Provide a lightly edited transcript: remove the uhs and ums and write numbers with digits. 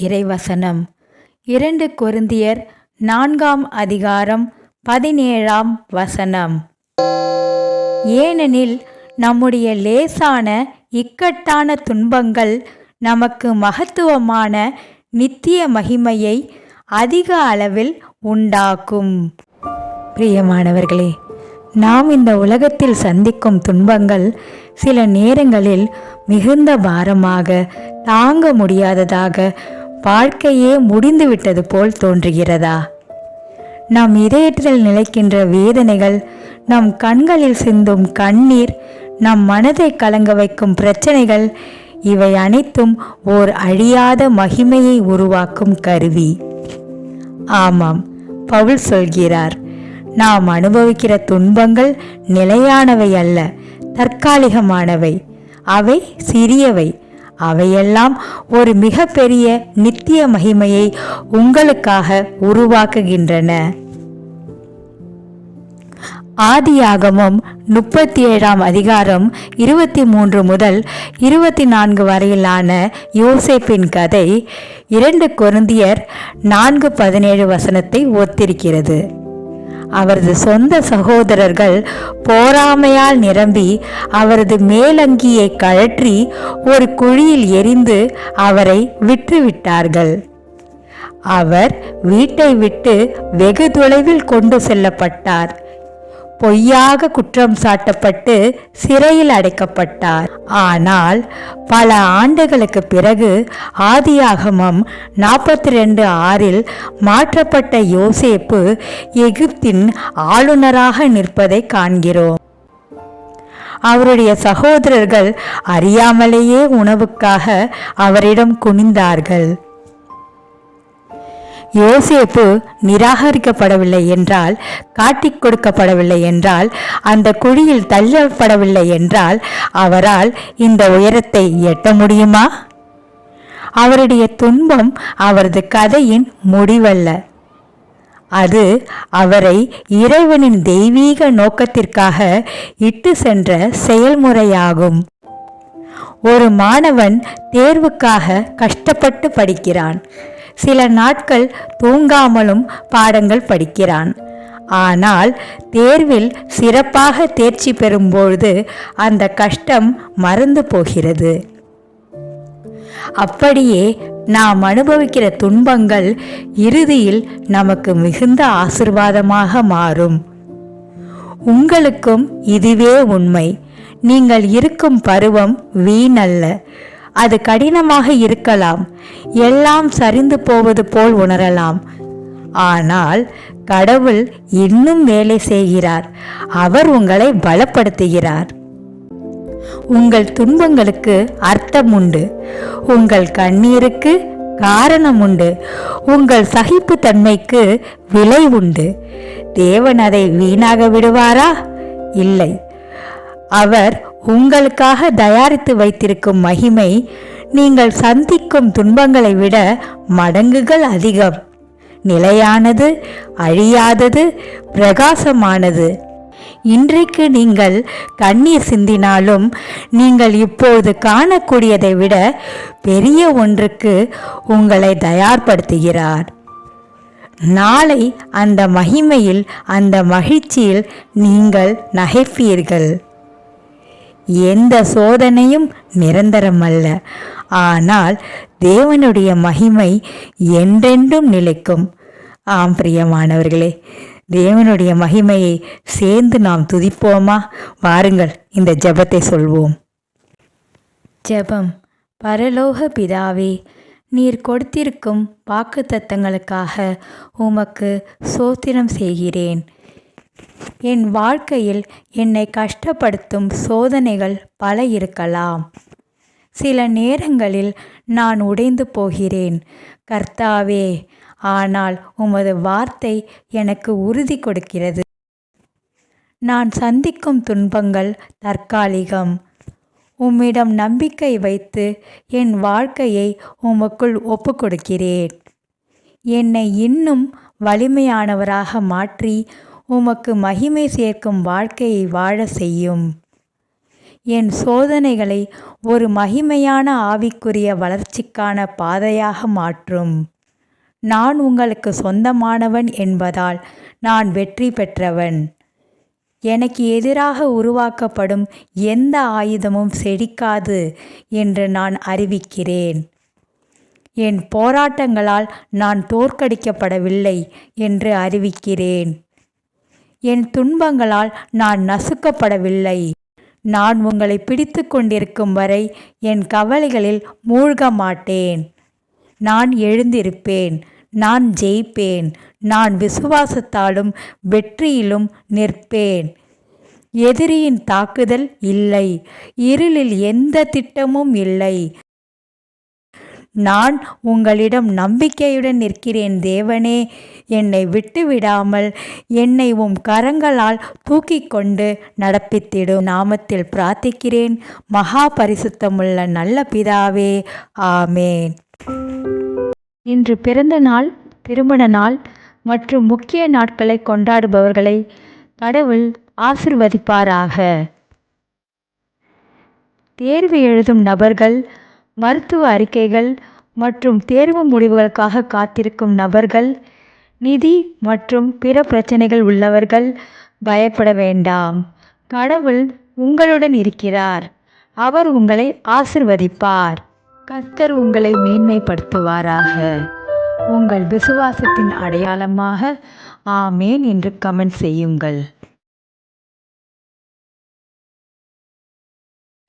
இறைவசனம் 2 கொரிந்தியர் 4:17. ஏனெனில் நம்முடைய லேசான இக்கட்டான துன்பங்கள் நமக்கு மகத்துவமான நித்திய மகிமையை அதிக அளவில் உண்டாக்கும். பிரியமானவர்களே, நாம் இந்த உலகத்தில் சந்திக்கும் துன்பங்கள் சில நேரங்களில் மிகுந்த பாரமாக, தாங்க முடியாததாக, வாழ்க்கையே முடிந்துவிட்டது போல் தோன்றுகிறதா? நம் இதயத்தில் நிலைக்கின்ற வேதனைகள், நம் கண்களில் சிந்தும் கண்ணீர், நம் மனதை கலங்க வைக்கும் பிரச்சனைகள், இவை அனைத்தும் ஓர் அழியாத மகிமையை உருவாக்கும் கருவி. ஆமாம், பவுல் சொல்கிறார், நாம் அனுபவிக்கிற துன்பங்கள் நிலையானவை அல்ல, தற்காலிகமானவை. அவை சிறியவை. அவையெல்லாம் ஒரு மிகப்பெரிய நித்திய மகிமையை உங்களுக்காக உருவாக்குகின்றன. ஆதியாகமம் 37:23 முதல் 24 வரையிலான யோசேப்பின் கதை 2 கொரிந்தியர் 4:17 ஒத்திருக்கிறது. அவரது சொந்த சகோதரர்கள் பொறாமையால் நிரம்பி அவரது மேலங்கியை கழற்றி ஒரு குழியில் எறிந்து அவரை விற்றுவிட்டார்கள். அவர் வீட்டை விட்டு வெகு தொலைவில் கொண்டு செல்லப்பட்டார். பொய்யாக குற்றம் சாட்டப்பட்டு சிறையில் அடைக்கப்பட்டார். ஆனால் பல ஆண்டுகளுக்கு பிறகு ஆதியாகமம் 42:6 மாற்றப்பட்ட யோசேப்பு எகிப்தின் ஆளுநராக நிற்பதை காண்கிறோம். அவருடைய சகோதரர்கள் அறியாமலேயே உணவுக்காக அவரிடம் குனிந்தார்கள். யோசேப்பு நிராகரிக்கப்படவில்லை என்றால், காட்டிக் கொடுக்கப்படவில்லை என்றால், அந்த குழியில் தள்ளப்படவில்லை என்றால் அவரால் இந்த உயரத்தை எட்ட முடியுமா? அவருடைய துன்பம் அவரது கதையின் முடிவல்ல. அது அவரை இறைவனின் தெய்வீக நோக்கத்திற்காக இட்டு சென்ற செயல்முறையாகும். ஒரு மாணவன் தேர்வுக்காக கஷ்டப்பட்டு படிக்கிறான். சில நாட்கள் தூங்காமலும் பாடங்கள் படிக்கிறான். ஆனால் தேர்வில் சிறப்பாக தேர்ச்சி பெறும்பொழுது அந்த கஷ்டம் மறந்து போகிறது. அப்படியே நாம் அனுபவிக்கிற துன்பங்கள் இறுதியில் நமக்கு மிகுந்த ஆசீர்வாதமாக மாறும். உங்களுக்கும் இதுவே உண்மை. நீங்கள் இருக்கும் பருவம் வீணல்ல. அது கடினமாக இருக்கலாம். எல்லாம் சரிந்து போவது போல் உணரலாம். ஆனால் கடவுள் இன்னும் வேலை செய்கிறார். அவர் உங்களை பலப்படுத்துகிறார். உங்கள் துன்பங்களுக்கு அர்த்தம் உண்டு. உங்கள் கண்ணீருக்கு காரணம் உண்டு. உங்கள் சகிப்பு தன்மைக்கு விலை உண்டு. தேவன் அதை வீணாக விடுவாரா? இல்லை. அவர் உங்களுக்காக தயாரித்து வைத்திருக்கும் மகிமை நீங்கள் சந்திக்கும் துன்பங்களை விட மடங்குகள் அதிகம். நிலையானது, அழியாதது, பிரகாசமானது. இன்றைக்கு நீங்கள் கண்ணீர் சிந்தினாலும் நீங்கள் இப்போது காணக்கூடியதை விட பெரிய ஒன்றுக்கு உங்களை தயார்படுத்துகிறார். நாளை அந்த மகிமையில், அந்த மகிழ்ச்சியில் நீங்கள் நகைப்பீர்கள். எந்த சோதனையும் நிரந்தரமல்ல. ஆனால் தேவனுடைய மகிமை என்றென்றும் நிலைக்கும். ஆம் பிரியமானவர்களே, தேவனுடைய மகிமையை சேர்ந்து நாம் துதிப்போமா? வாருங்கள், இந்த ஜெபத்தை சொல்வோம். ஜெபம். பரலோக பிதாவே, நீர் கொடுத்திருக்கும் வாக்குத்தத்தங்களுக்காக உமக்கு ஸ்தோத்திரம் செய்கிறேன். என் வாழ்க்கையில் என்னை கஷ்டப்படுத்தும் சோதனைகள் பல இருக்கலாம். சில நேரங்களில் நான் உடைந்து போகிறேன் கர்த்தாவே. ஆனால் உமது வார்த்தை எனக்கு உறுதி கொடுக்கிறது. நான் சந்திக்கும் துன்பங்கள் தற்காலிகம். உம்மிடம் நம்பிக்கை வைத்து என் வாழ்க்கையை உமக்குள் ஒப்புக்கொடுக்கிறேன். என்னை இன்னும் வலிமையானவராக மாற்றி உமக்கு மகிமை சேர்க்கும் வாழ்க்கையை வாழ செய்யும். என் சோதனைகளை ஒரு மகிமையான ஆவிக்குரிய வளர்ச்சிக்கான பாதையாக மாற்றும். நான் உங்களுக்கு சொந்தமானவன் என்பதால் நான் வெற்றி பெற்றவன். எனக்கு எதிராக உருவாக்கப்படும் எந்த ஆயுதமும் செழிக்காது என்று நான் அறிவிக்கிறேன். என் போராட்டங்களால் நான் தோற்கடிக்கப்படவில்லை என்று அறிவிக்கிறேன். என் துன்பங்களால் நான் நசுக்கப்படவில்லை. நான் உங்களை பிடித்து கொண்டிருக்கும் வரை என் கவலைகளில் மூழ்க மாட்டேன். நான் எழுந்திருப்பேன். நான் ஜெயிப்பேன். நான் விசுவாசத்தாலும் வெற்றியிலும் நிற்பேன். எதிரியின் தாக்குதல் இல்லை. இருளில் எந்த திட்டமும் இல்லை. நான் உங்களிடம் நம்பிக்கையுடன் நிற்கிறேன். தேவனே, என்னை விட்டுவிடாமல் என்னை உம் கரங்களால் தூக்கி கொண்டு நடப்பித்திடும். நாமத்தில் பிரார்த்திக்கிறேன் மகா பரிசுத்தமுள்ள நல்ல பிதாவே, ஆமேன். இன்று பிறந்த நாள், திருமண நாள் மற்றும் முக்கிய நாட்களை கொண்டாடுபவர்களை கடவுள் ஆசிர்வதிப்பாராக. தேர்வு எழுதும் நபர்கள், மருத்துவ அறிக்கைகள் மற்றும் தேர்வு முடிவுகளுக்காக காத்திருக்கும் நபர்கள், நிதி மற்றும் பிற பிரச்சனைகள் உள்ளவர்கள் பயப்பட வேண்டாம். கடவுள் உங்களுடன் இருக்கிறார். அவர் உங்களை ஆசிர்வதிப்பார். கர்த்தர் உங்களை மேன்மைப்படுத்துவாராக. உங்கள் விசுவாசத்தின் அடையாளமாக ஆமேன் என்று கமெண்ட் செய்யுங்கள்.